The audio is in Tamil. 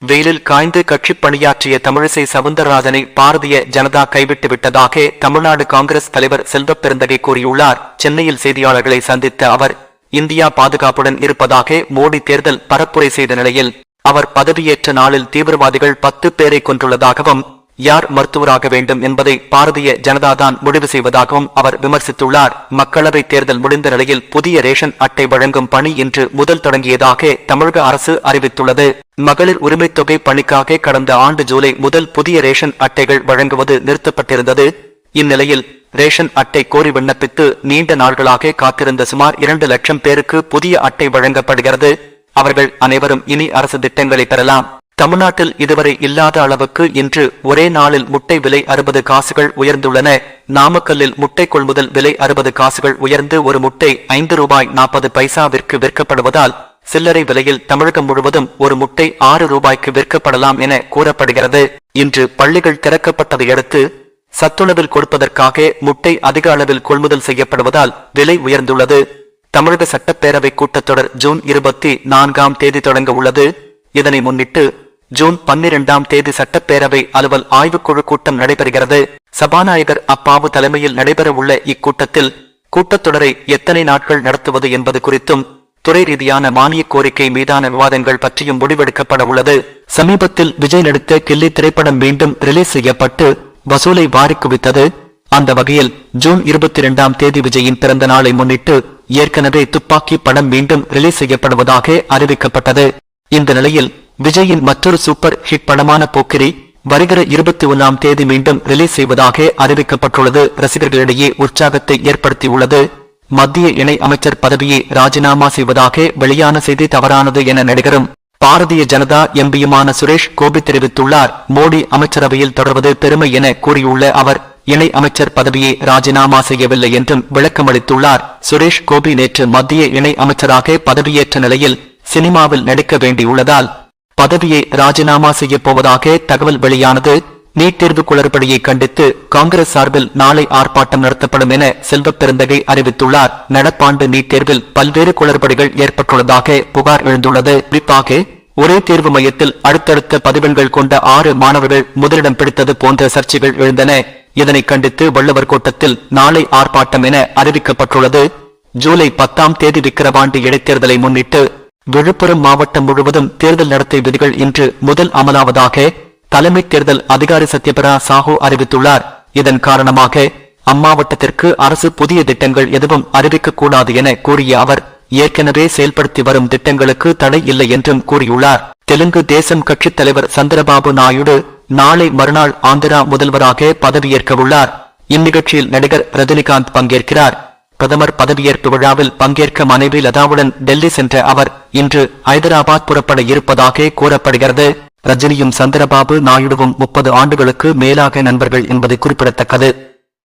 வெயிலில் காய்ந்து கட்சிப் பணியாற்றிய தமிழிசை சவுந்தரராஜனை பாரதிய ஜனதா கைவிட்டு விட்டதாக தமிழ்நாடு காங்கிரஸ் தலைவர் செல்வப் பெருந்தகை கூறியுள்ளார். சென்னையில் செய்தியாளர்களை சந்தித்த அவர், இந்தியா பாதுகாப்புடன் இருப்பதாக மோடி தேர்தல் பரப்புரை செய்த நிலையில் அவர் பதவியேற்ற நாளில் தீவிரவாதிகள் 10 பேரை கொன்றுள்ளதாகவும், யார் மருத்துவராக வேண்டும் என்பதை பாரதிய ஜனதாதான் முடிவு செய்வதாகவும் அவர் விமர்சித்துள்ளார். மக்களவை தேர்தல் முடிந்த நிலையில் புதிய ரேஷன் அட்டை வழங்கும் பணி இன்று முதல் தொடங்கியதாக தமிழக அரசு அறிவித்துள்ளது. மகளிர் உரிமைத் தொகை பணிக்காக கடந்த ஆண்டு ஜூலை முதல் புதிய ரேஷன் அட்டைகள் வழங்குவது நிறுத்தப்பட்டிருந்தது. இந்நிலையில் ரேஷன் அட்டை கோரி விண்ணப்பித்து நீண்ட நாட்களாக காத்திருந்த சுமார் 2 லட்சம் பேருக்கு புதிய அட்டை வழங்கப்படுகிறது. அவர்கள் அனைவரும் இனி அரசு திட்டங்களை பெறலாம். தமிழ்நாட்டில் இதுவரை இல்லாத அளவுக்கு இன்று ஒரே நாளில் முட்டை விலை 60 காசுகள் உயர்ந்துள்ளன. நாமக்கல்லில் முட்டை கொள்முதல் விலை 60 காசுகள் உயர்ந்து ஒரு முட்டை ₹5.40 விற்கப்படுவதால் சில்லறை விலையில் தமிழகம் முழுவதும் ஒரு முட்டை ₹6 விற்கப்படலாம் என கூறப்படுகிறது. இன்று பள்ளிகள் திறக்கப்பட்டதையடுத்து சத்துணவில் கொடுப்பதற்காக முட்டை அதிக அளவில் கொள்முதல் செய்யப்படுவதால் விலை உயர்ந்துள்ளது. தமிழக சட்டப்பேரவை கூட்டத்தொடர் ஜூன் 24ஆம் தேதி தொடங்க உள்ளது. இதனை முன்னிட்டு ஜூன் 12ஆம் தேதி சட்டப்பேரவை அலுவல் ஆய்வுக்குழு கூட்டம் நடைபெறுகிறது. சபாநாயகர் அப்பாவு தலைமையில் நடைபெறவுள்ள இக்கூட்டத்தில் கூட்டத்தொடரை எத்தனை நாட்கள் நடத்துவது என்பது குறித்தும் துறை ரீதியான மானிய கோரிக்கை மீதான விவாதங்கள் பற்றியும் முடிவெடுக்கப்பட உள்ளது. சமீபத்தில் விஜய் நடித்த கில்லி திரைப்படம் மீண்டும் ரிலீஸ் செய்யப்பட்டு வசூலை வாரி குவித்தது. அந்த வகையில் ஜூன் 22ஆம் தேதி விஜயின் பிறந்த நாளை முன்னிட்டு ஏற்கனவே துப்பாக்கி படம் மீண்டும் ரிலீஸ் செய்யப்படுவதாக அறிவிக்கப்பட்டது. இந்த நிலையில் விஜயின் மற்றொரு சூப்பர் ஹிட் படமான போக்கிரி வருகிற 21ஆம் தேதி மீண்டும் ரிலீஸ் செய்வதாக அறிவிக்கப்பட்டுள்ளது. ரசிகர்களிடையே உற்சாகத்தை ஏற்படுத்தியுள்ளது. மத்திய இணை அமைச்சர் பதவியை ராஜினாமா செய்வதாக வெளியான செய்தி தவறானது என நடிகரும் பாரதிய ஜனதா எம்பியுமான சுரேஷ் கோபி தெரிவித்துள்ளார். மோடி அமைச்சரவையில் தொடர்வது பெருமை என கூறியுள்ள அவர், இணை அமைச்சர் பதவியை ராஜினாமா செய்யவில்லை என்றும் விளக்கமளித்துள்ளார். சுரேஷ் கோபி நேற்று மத்திய இணை அமைச்சராக பதவியேற்ற நிலையில் சினிமாவில் நடிக்க வேண்டியுள்ளதால் பதவியை ராஜினாமா செய்யப் போவதாக தகவல் வெளியானது. நீட் தேர்வு குளறுபடியை கண்டித்து காங்கிரஸ் சார்பில் நாளை ஆர்ப்பாட்டம் நடத்தப்படும் என செல்வப் பெருந்தகை அறிவித்துள்ளார். நடப்பாண்டு நீட் தேர்வில் பல்வேறு குளறுபடிகள் ஏற்பட்டுள்ளதாக புகார் எழுந்துள்ளது. குறிப்பாக ஒரே தேர்வு மையத்தில் அடுத்தடுத்த பதிவெண்கள் கொண்ட 6 மாணவர்கள் முதலிடம் பிடித்தது போன்ற சர்ச்சைகள் எழுந்தன. இதனை கண்டித்து வள்ளுவர் கோட்டத்தில் நாளை ஆர்ப்பாட்டம் என அறிவிக்கப்பட்டுள்ளது. ஜூலை 10ஆம் தேதி விக்கிரவாண்டி இடைத்தேர்தலை முன்னிட்டு விழுப்புரம் மாவட்டம் முழுவதும் தேர்தல் நடத்தை விதிகள் இன்று முதல் அமலாவதாக தலைமை தேர்தல் அதிகாரி சத்யபிரதா சாஹூ அறிவித்துள்ளார். இதன் காரணமாக அம்மாவட்டத்திற்கு அரசு புதிய திட்டங்கள் எதுவும் அறிவிக்கக்கூடாது என கூறிய அவர், ஏற்கனவே செயல்படுத்தி வரும் திட்டங்களுக்கு தடை இல்லை என்றும் கூறியுள்ளார். தெலுங்கு தேசம் கட்சித் தலைவர் சந்திரபாபு நாயுடு நாளை மறுநாள் ஆந்திரா முதல்வராக பதவியேற்கவுள்ளார். இந்நிகழ்ச்சியில் நடிகர் ரஜினிகாந்த் பங்கேற்கிறார். பிரதமர் பதவியேற்பு விழாவில் பங்கேற்க மனைவி லதாவுடன் டெல்லி சென்ற அவர் இன்று ஐதராபாத் புறப்பட இருப்பதாக கூறப்படுகிறது. ரஜினியும் சந்திரபாபு நாயுடுவும் 30 ஆண்டுகளுக்கு மேலாக நண்பர்கள் என்பது குறிப்பிடத்தக்கது.